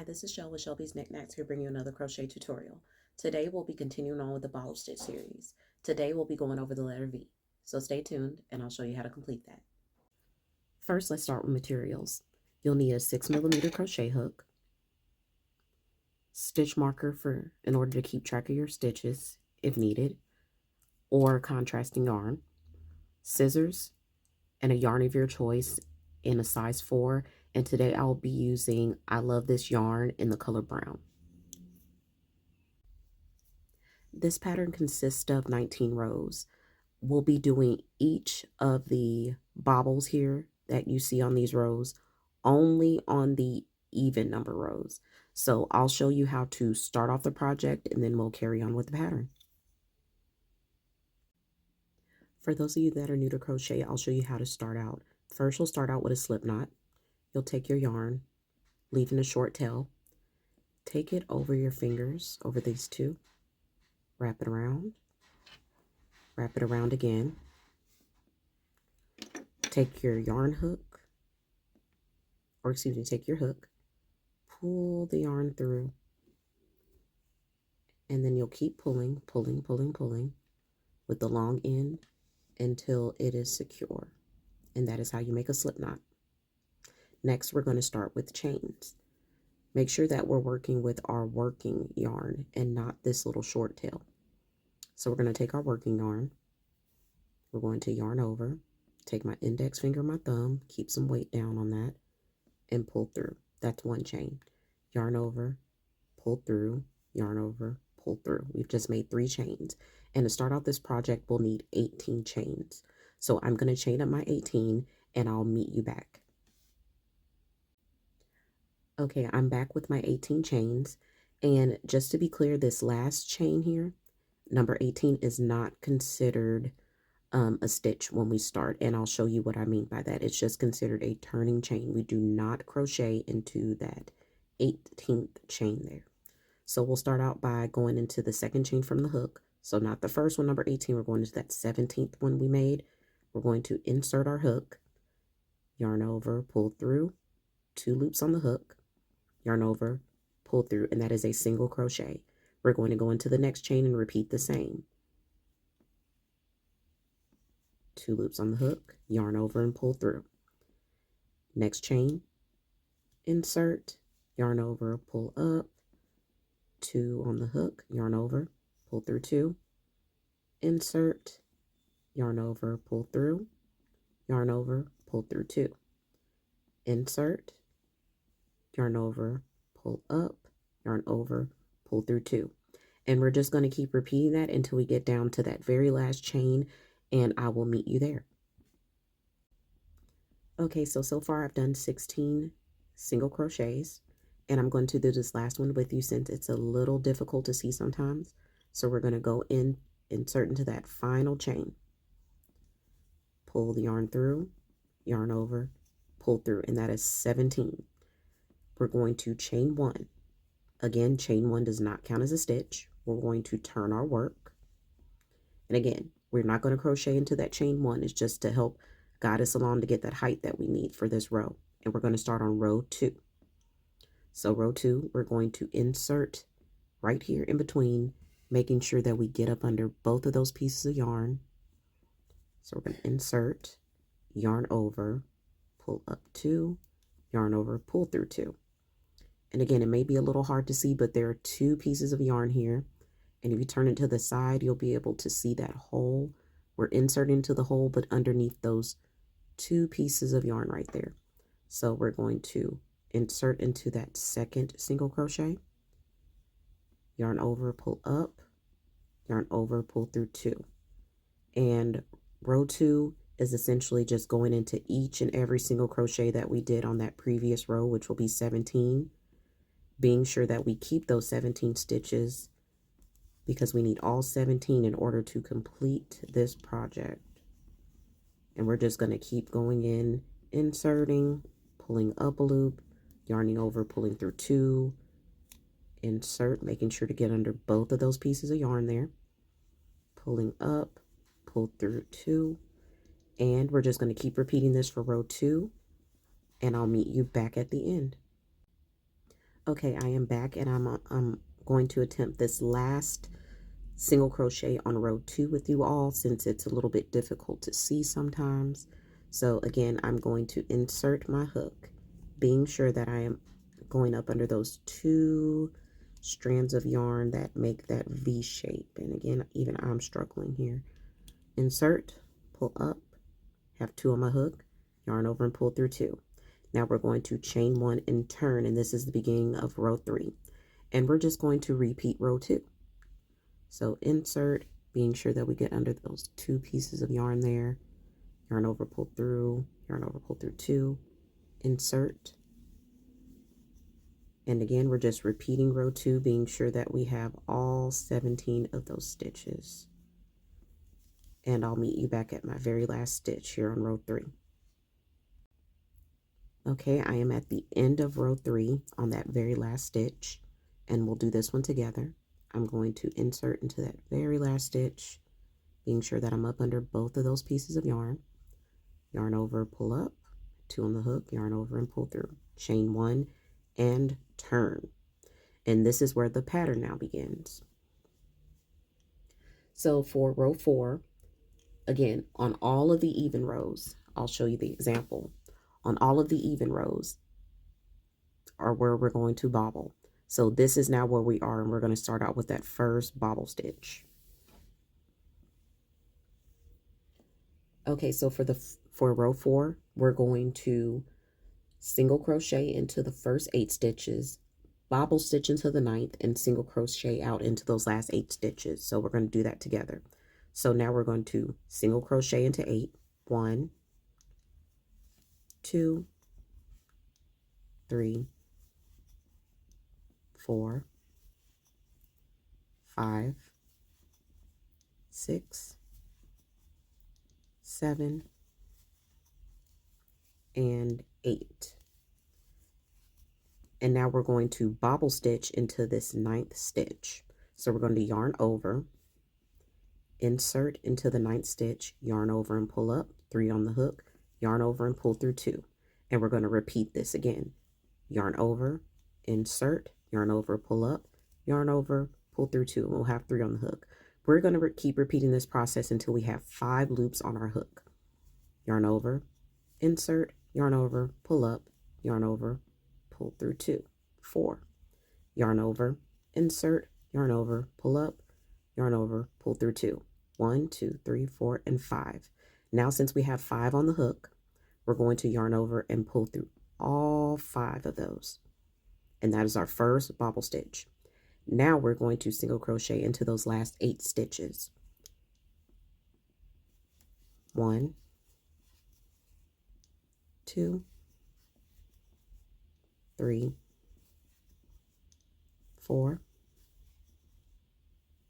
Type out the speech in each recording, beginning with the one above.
this is Shell with Shelby's Knickknacks here bringing you another crochet tutorial. Today we'll be continuing on with the bottle stitch series. Today we'll be going over the letter V. So stay tuned and I'll show you how to complete that. First, let's start with materials. You'll need a 6mm crochet hook, stitch marker in order to keep track of your stitches if needed, or contrasting yarn, scissors, and a yarn of your choice in a size 4. And today I'll be using I Love This yarn in the color brown. This pattern consists of 19 rows. We'll be doing each of the bobbles here that you see on these rows only on the even number rows. So I'll show you how to start off the project and then we'll carry on with the pattern. For those of you that are new to crochet, I'll show you how to start out. First, you'll start out with a slip knot. You'll take your yarn, leaving a short tail, take it over your fingers, over these two, wrap it around again, take your yarn hook, or excuse me, take your hook, pull the yarn through, and then you'll keep pulling with the long end until it is secure. And that is how you make a slip knot. Next, we're going to start with chains. Make sure that we're working with our working yarn and not this little short tail. So we're going to take our working yarn. We're going to yarn over, take my index finger, my thumb, keep some weight down on that, and pull through. That's one chain. Yarn over, pull through, yarn over, pull through. We've just made 3 chains. And to start out this project, we'll need 18 chains. So I'm going to chain up my 18 and I'll meet you back. Okay, I'm back with my 18 chains. And just to be clear, this last chain here, number 18, is not considered a stitch when we start. And I'll show you what I mean by that. It's just considered a turning chain. We do not crochet into that 18th chain there. So we'll start out by going into the second chain from the hook. So not the first one, number 18. We're going into that 17th one we made. We're going to insert our hook, yarn over, pull through, 2 loops on the hook, yarn over, pull through, and that is a single crochet. We're going to go into the next chain and repeat the same. 2 loops on the hook, yarn over and pull through. Next chain, insert, yarn over, pull up, 2 on the hook, yarn over, pull through 2, insert, yarn over, pull through, yarn over, pull through 2, insert, yarn over, pull up, yarn over, pull through 2. And we're just going to keep repeating that until we get down to that very last chain, and I will meet you there. Okay, so far I've done 16 single crochets, and I'm going to do this last one with you since it's a little difficult to see sometimes. So we're going to go in, insert into that final chain, pull the yarn through, yarn over, pull through, and that is 17. We're going to chain 1. Again, chain 1 does not count as a stitch. We're going to turn our work. And again, we're not going to crochet into that chain 1. It's just to help guide us along to get that height that we need for this row. And we're going to start on row 2. So row 2, we're going to insert right here in between, making sure that we get up under both of those pieces of yarn. So we're going to insert, yarn over, pull up 2, yarn over, pull through 2. And again, it may be a little hard to see, but there are 2 pieces of yarn here. And if you turn it to the side, you'll be able to see that hole. We're inserting into the hole, but underneath those 2 pieces of yarn right there. So we're going to insert into that second single crochet, yarn over, pull up, yarn over, pull through 2. And row 2 is essentially just going into each and every single crochet that we did on that previous row, which will be 17, being sure that we keep those 17 stitches because we need all 17 in order to complete this project. And we're just going to keep going in, inserting, pulling up a loop, yarning over, pulling through 2, insert, making sure to get under both of those pieces of yarn there, pulling up, pull through 2, and we're just going to keep repeating this for row 2, and I'll meet you back at the end. Okay, I am back, and I'm going to attempt this last single crochet on row 2 with you all, since it's a little bit difficult to see sometimes. So again, I'm going to insert my hook, being sure that I am going up under those 2 strands of yarn that make that V shape. And again, even I'm struggling here. Insert, pull up, have 2 on my hook, yarn over and pull through 2. Now we're going to chain 1 and turn, and this is the beginning of row 3. And we're just going to repeat row 2. So insert, being sure that we get under those 2 pieces of yarn there, yarn over, pull through, yarn over, pull through 2, insert. And again, we're just repeating row 2, being sure that we have all 17 of those stitches. And I'll meet you back at my very last stitch here on row 3. Okay, I am at the end of row 3 on that very last stitch, and we'll do this one together. I'm going to insert into that very last stitch, being sure that I'm up under both of those pieces of yarn. Yarn over, pull up, 2 on the hook, yarn over and pull through. Chain 1 and turn. And this is where the pattern now begins. So for row 4, again, on all of the even rows, I'll show you the example. On all of the even rows are where we're going to bobble. So this is now where we are, and we're going to start out with that first bobble stitch. Okay, so for row 4, we're going to single crochet into the first 8 stitches, bobble stitch into the 9th, and single crochet out into those last 8 stitches. So we're going to do that together. So now we're going to single crochet into 8, 1, 2, 3, 4, 5, 6, 7, and 8. And now we're going to bobble stitch into this 9th stitch. So we're going to yarn over, insert into the 9th stitch, yarn over and pull up, 3 on the hook, yarn over and pull through 2. And we're going to repeat this again. Yarn over, insert, yarn over, pull up, yarn over, pull through 2. And we'll have 3 on the hook. We're going to keep repeating this process until we have 5 loops on our hook. Yarn over, insert, yarn over, pull up, yarn over, pull through 2. 4. Yarn over, insert, yarn over, pull up, yarn over, pull through 2. 1, 2, 3, 4, and 5. Now, since we have 5 on the hook, we're going to yarn over and pull through all 5 of those. And that is our first bobble stitch. Now we're going to single crochet into those last 8 stitches. 1, 2, 3, 4,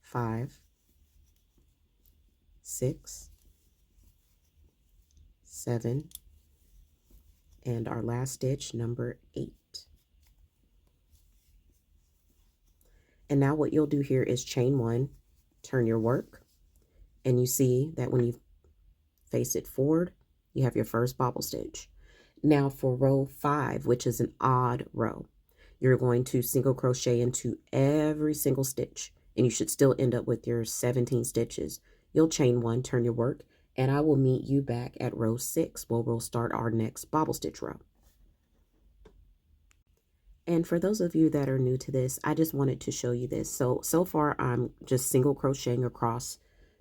5, 6, 7, and our last stitch, number 8. And now what you'll do here is chain 1, turn your work, and you see that when you face it forward, you have your first bobble stitch. Now for row 5, which is an odd row, you're going to single crochet into every single stitch, and you should still end up with your 17 stitches. You'll chain 1, turn your work, and I will meet you back at row 6, where we'll start our next bobble stitch row. And for those of you that are new to this, I just wanted to show you this. So far, I'm just single crocheting across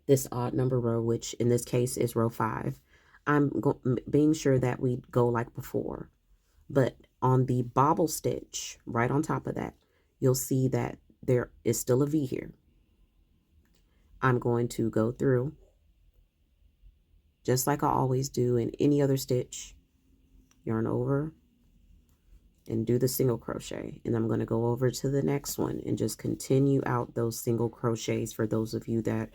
this odd number row, which in this case is row 5. I'm being sure that we go like before. But on the bobble stitch, right on top of that, you'll see that there is still a V here. I'm going to go through, just like I always do in any other stitch, yarn over, and do the single crochet, and I'm going to go over to the next one and just continue out those single crochets for those of you that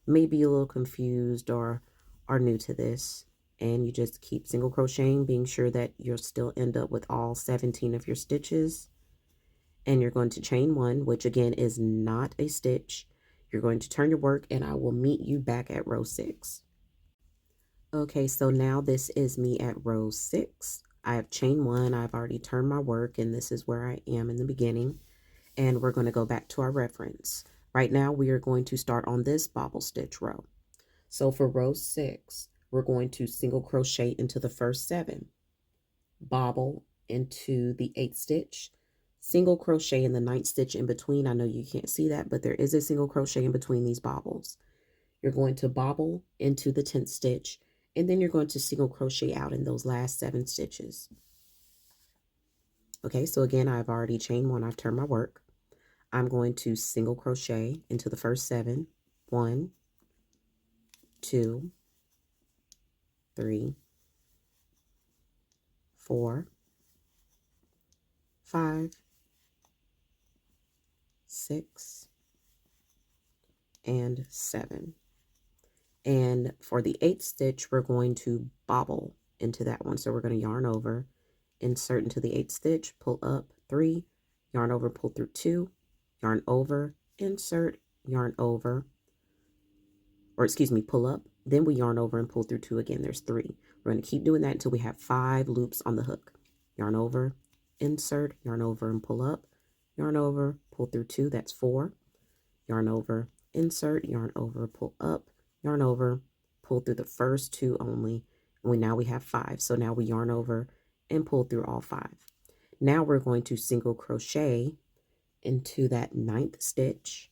may be a little confused or are new to this. And you just keep single crocheting, being sure that you'll still end up with all 17 of your stitches. And you're going to chain 1, which again is not a stitch. You're going to turn your work, and I will meet you back at row 6. Okay, so now this is me at row 6. I have chain one. I've already turned my work, and this is where I am in the beginning. And we're going to go back to our reference. Right now, we are going to start on this bobble stitch row. So for row 6, we're going to single crochet into the first 7, bobble into the 8th stitch, single crochet in the 9th stitch in between. I know you can't see that, but there is a single crochet in between these bobbles. You're going to bobble into the 10th stitch, and then you're going to single crochet out in those last 7 stitches. Okay, so again, I've already chained one. I've turned my work. I'm going to single crochet into the first 7. 1, 2, 3, 4, 5, 6, and 7. And for the 8th stitch, we're going to bobble into that one. So we're going to yarn over, insert into the 8th stitch, pull up 3, yarn over, pull through 2, yarn over, insert, yarn over, or excuse me, pull up, then we yarn over and pull through 2 again. There's 3. We're going to keep doing that until we have 5 loops on the hook. Yarn over, insert, yarn over and pull up, yarn over, pull through 2, that's 4, yarn over, insert, yarn over, pull up, yarn over, pull through the first 2 only, and now we have 5. So now we yarn over and pull through all 5. Now we're going to single crochet into that 9th stitch,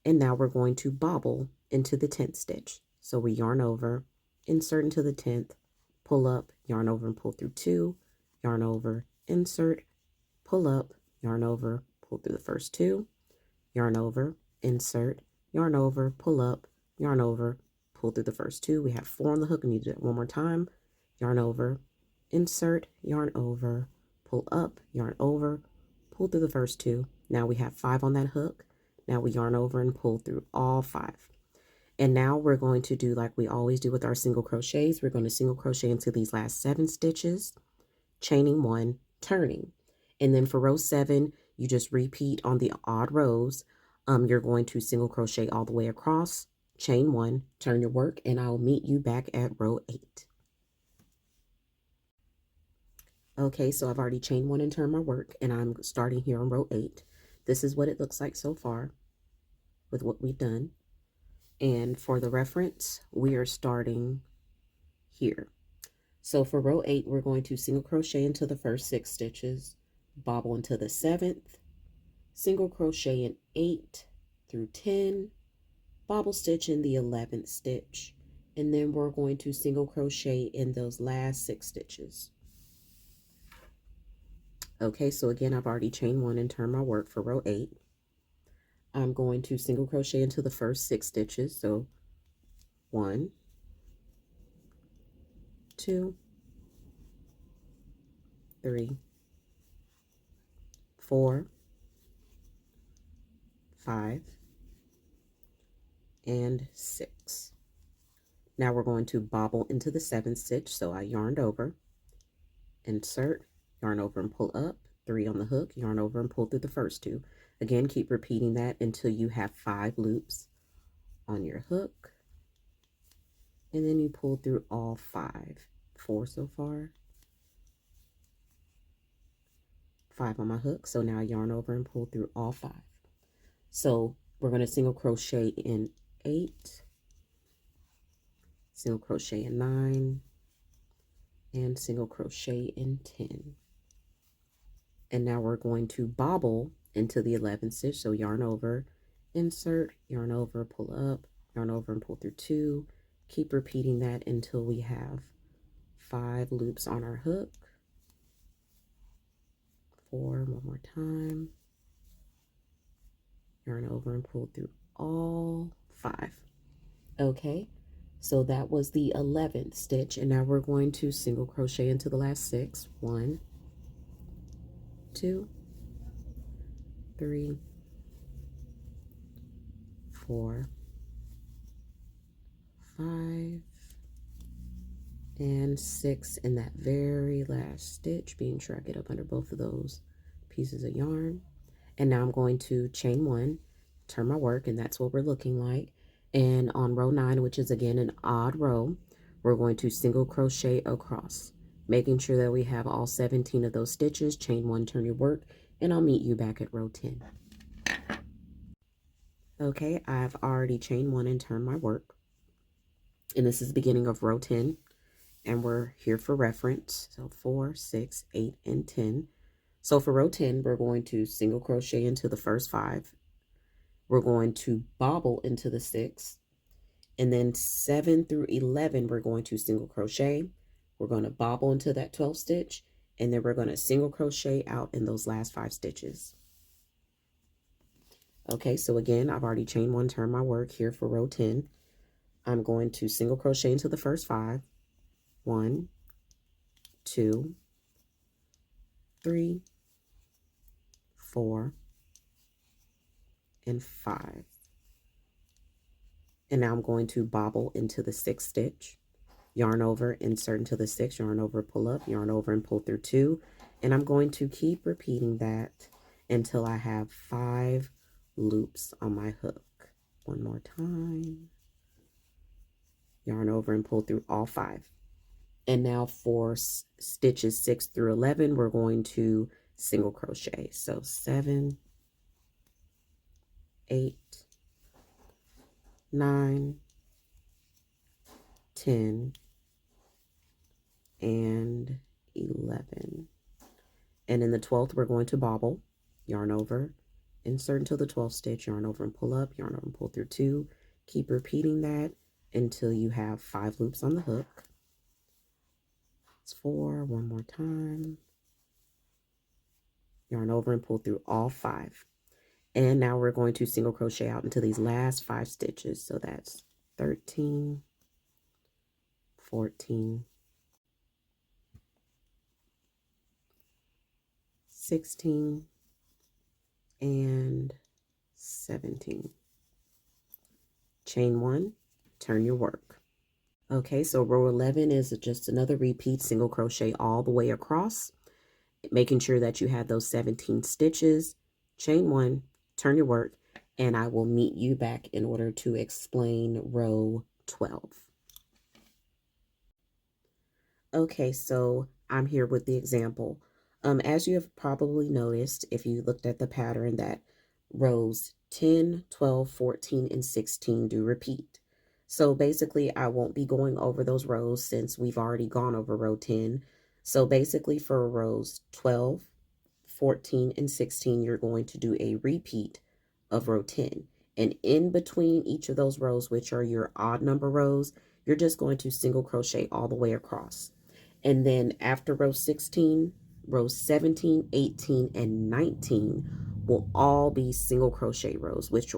and now we're going to bobble into the 10th stitch. So we yarn over, insert into the 10th, pull up, yarn over and pull through 2, yarn over, insert, pull up, yarn over, pull through the first 2, yarn over, insert, yarn over, pull up, yarn over, pull through the first 2. We have 4 on the hook. We need to do it one more time. Yarn over, insert, yarn over, pull up, yarn over, pull through the first 2. Now we have 5 on that hook. Now we yarn over and pull through all 5. And now we're going to do like we always do with our single crochets. We're going to single crochet into these last 7 stitches, chaining 1, turning. And then for row 7, you just repeat on the odd rows. You're going to single crochet all the way across, chain 1, turn your work, and I'll meet you back at row 8. Okay, so I've already chained 1 and turned my work, and I'm starting here on row 8. This is what it looks like so far with what we've done. And for the reference, we are starting here. So for row 8, we're going to single crochet into the first 6 stitches, bobble into the 7th, single crochet in 8 through 10, bobble stitch in the 11th stitch, and then we're going to single crochet in those last 6 stitches. Okay, so again, I've already chained 1 and turned my work for row 8. I'm going to single crochet into the first 6 stitches. So 1, 2, 3, 4, 5, and 6. Now we're going to bobble into the 7th stitch. So I yarned over, insert, yarn over and pull up, 3 on the hook, yarn over and pull through the first 2. Again, keep repeating that until you have 5 loops on your hook, and then you pull through all 5. 4 so far, 5 on my hook. So now I yarn over and pull through all 5. So we're going to single crochet in 8, single crochet in 9, and single crochet in 10. And now we're going to bobble into the 11th stitch. So yarn over, insert, yarn over, pull up, yarn over and pull through 2. Keep repeating that until we have 5 loops on our hook. 4, one more time. Yarn over and pull through all 5. Okay, so that was the 11th stitch, and now we're going to single crochet into the last 6. 1, 2, 3, 4, 5, and 6 in that very last stitch, being sure I get up under both of those pieces of yarn. And now I'm going to chain 1, turn my work, and that's what we're looking like. And on row 9, which is again an odd row, we're going to single crochet across, making sure that we have all 17 of those stitches. Chain 1, turn your work, and I'll meet you back at row 10. Okay, I've already chained 1 and turned my work, and this is the beginning of row 10, and we're here for reference. So 4, 6, 8, and 10. So for row 10, we're going to single crochet into the first 5. We're going to bobble into the 6, and then 7 through 11, we're going to single crochet. We're going to bobble into that 12 stitch, and then we're going to single crochet out in those last 5 stitches. Okay, so again, I've already chained 1, turned my work here for row 10. I'm going to single crochet into the first 5. 1, 2, 3, 4, and 5. And now I'm going to bobble into the 6th stitch, yarn over, insert into the 6, yarn over, pull up, yarn over, and pull through 2. And I'm going to keep repeating that until I have 5 loops on my hook. One more time. Yarn over and pull through all 5. And now for stitches 6 through 11, we're going to single crochet. So 7, 8, 9, 10, and 11. And in the 12th, we're going to bobble, yarn over, insert into the 12th stitch, yarn over and pull up, yarn over and pull through 2. Keep repeating that until you have 5 loops on the hook. It's 4, one more time. Yarn over and pull through all 5. And now we're going to single crochet out into these last 5 stitches. So that's 13, 14, 16, and 17. Chain 1, turn your work. Okay, so row 11 is just another repeat, single crochet all the way across, making sure that you have those 17 stitches. Chain 1, turn your work, and I will meet you back in order to explain row 12. Okay, so I'm here with the example. As you have probably noticed, if you looked at the pattern, that rows 10, 12, 14, and 16 do repeat. So basically, I won't be going over those rows since we've already gone over row 10. So basically for rows 12, 14, and 16, you're going to do a repeat of row 10. And in between each of those rows, which are your odd number rows, you're just going to single crochet all the way across. And then after row 16, rows 17, 18, and 19 will all be single crochet rows, which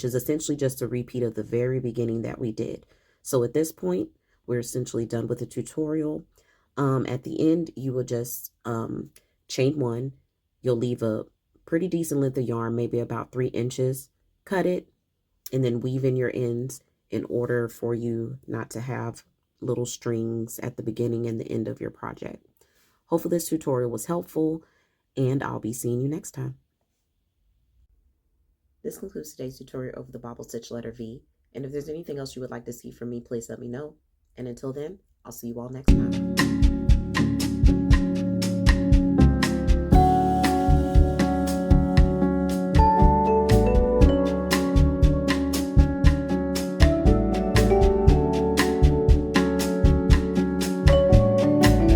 is essentially just a repeat of the very beginning that we did. So at this point, we're essentially done with the tutorial. At the end, you will just chain 1. You'll leave a pretty decent length of yarn, maybe about 3 inches. Cut it, and then weave in your ends in order for you not to have little strings at the beginning and the end of your project. Hopefully this tutorial was helpful, and I'll be seeing you next time. This concludes today's tutorial over the bobble stitch letter V, and if there's anything else you would like to see from me, please let me know. And until then, I'll see you all next time.